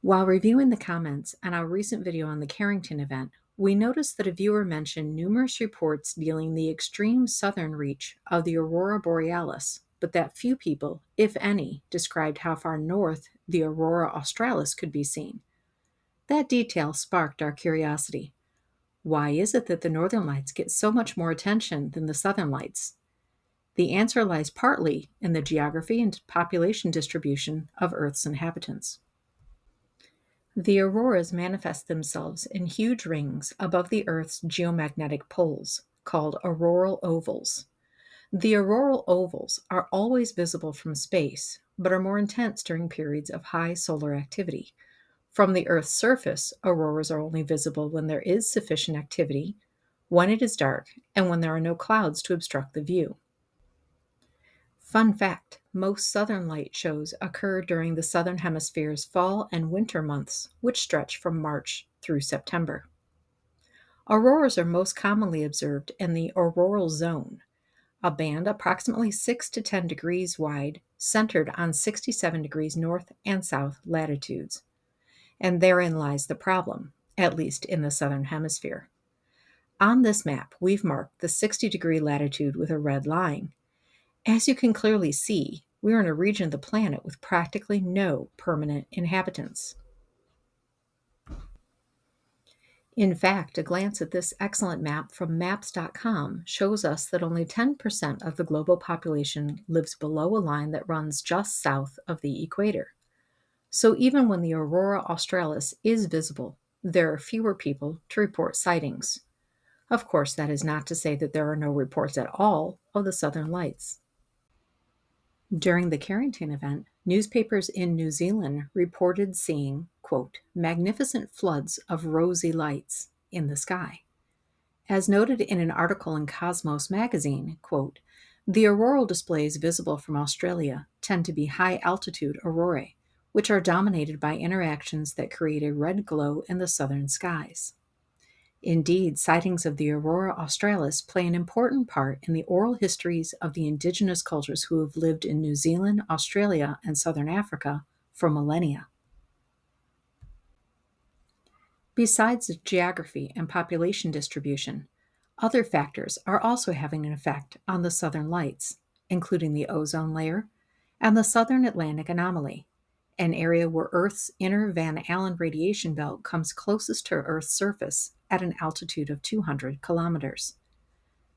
While reviewing the comments on our recent video on the Carrington event, we noticed that a viewer mentioned numerous reports dealing the extreme southern reach of the Aurora Borealis, but that few people, if any, described how far north the Aurora Australis could be seen. That detail sparked our curiosity. Why is it that the northern lights get so much more attention than the southern lights? The answer lies partly in the geography and population distribution of Earth's inhabitants. The auroras manifest themselves in huge rings above the Earth's geomagnetic poles, called auroral ovals. The auroral ovals are always visible from space, but are more intense during periods of high solar activity. From the Earth's surface, auroras are only visible when there is sufficient activity, when it is dark, and when there are no clouds to obstruct the view. Fun fact, most southern light shows occur during the southern hemisphere's fall and winter months, which stretch from March through September. Auroras are most commonly observed in the auroral zone, a band approximately 6 to 10 degrees wide, centered on 67 degrees north and south latitudes. And therein lies the problem, at least in the southern hemisphere. On this map, we've marked the 60-degree latitude with a red line. As you can clearly see, we're in a region of the planet with practically no permanent inhabitants. In fact, a glance at this excellent map from maps.com shows us that only 10% of the global population lives below a line that runs just south of the equator. So even when the Aurora Australis is visible, there are fewer people to report sightings. Of course, that is not to say that there are no reports at all of the southern lights. During the Carrington event, newspapers in New Zealand reported seeing, quote, magnificent floods of rosy lights in the sky. As noted in an article in Cosmos magazine, quote, the auroral displays visible from Australia tend to be high-altitude aurorae, which are dominated by interactions that create a red glow in the southern skies. Indeed, sightings of the Aurora Australis play an important part in the oral histories of the indigenous cultures who have lived in New Zealand, Australia, and southern Africa for millennia. Besides the geography and population distribution, other factors are also having an effect on the southern lights, including the ozone layer and the southern Atlantic anomaly, an area where Earth's inner Van Allen radiation belt comes closest to Earth's surface at an altitude of 200 kilometers.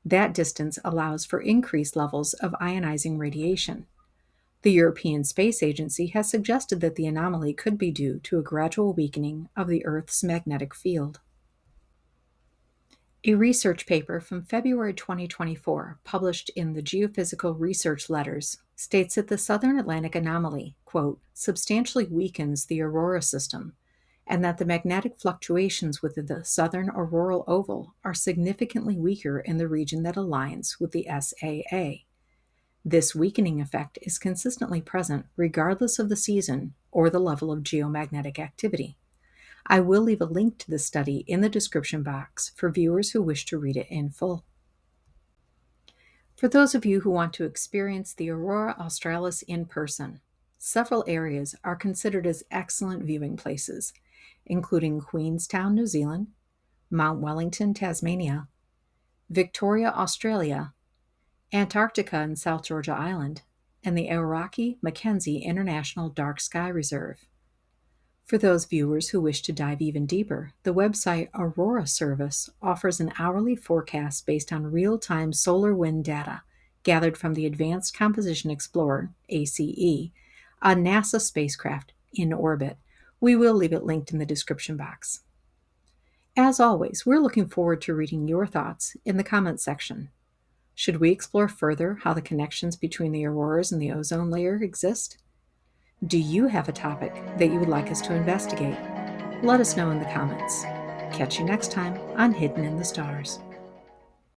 That distance allows for increased levels of ionizing radiation. The European Space Agency has suggested that the anomaly could be due to a gradual weakening of the Earth's magnetic field. A research paper from February 2024, published in the Geophysical Research Letters, states that the Southern Atlantic anomaly, quote, substantially weakens the aurora system, and that the magnetic fluctuations within the southern auroral oval are significantly weaker in the region that aligns with the SAA. This weakening effect is consistently present regardless of the season or the level of geomagnetic activity. I will leave a link to this study in the description box for viewers who wish to read it in full. For those of you who want to experience the Aurora Australis in person, several areas are considered as excellent viewing places, including Queenstown, New Zealand, Mount Wellington, Tasmania, Victoria, Australia, Antarctica and South Georgia Island, and the Aoraki Mackenzie International Dark Sky Reserve. For those viewers who wish to dive even deeper, the website Aurora Service offers an hourly forecast based on real-time solar wind data gathered from the Advanced Composition Explorer, ACE, a NASA spacecraft in orbit. We will leave it linked in the description box. As always, we're looking forward to reading your thoughts in the comments section. Should we explore further how the connections between the auroras and the ozone layer exist? Do you have a topic that you would like us to investigate? Let us know in the comments. Catch you next time on Hidden in the Stars.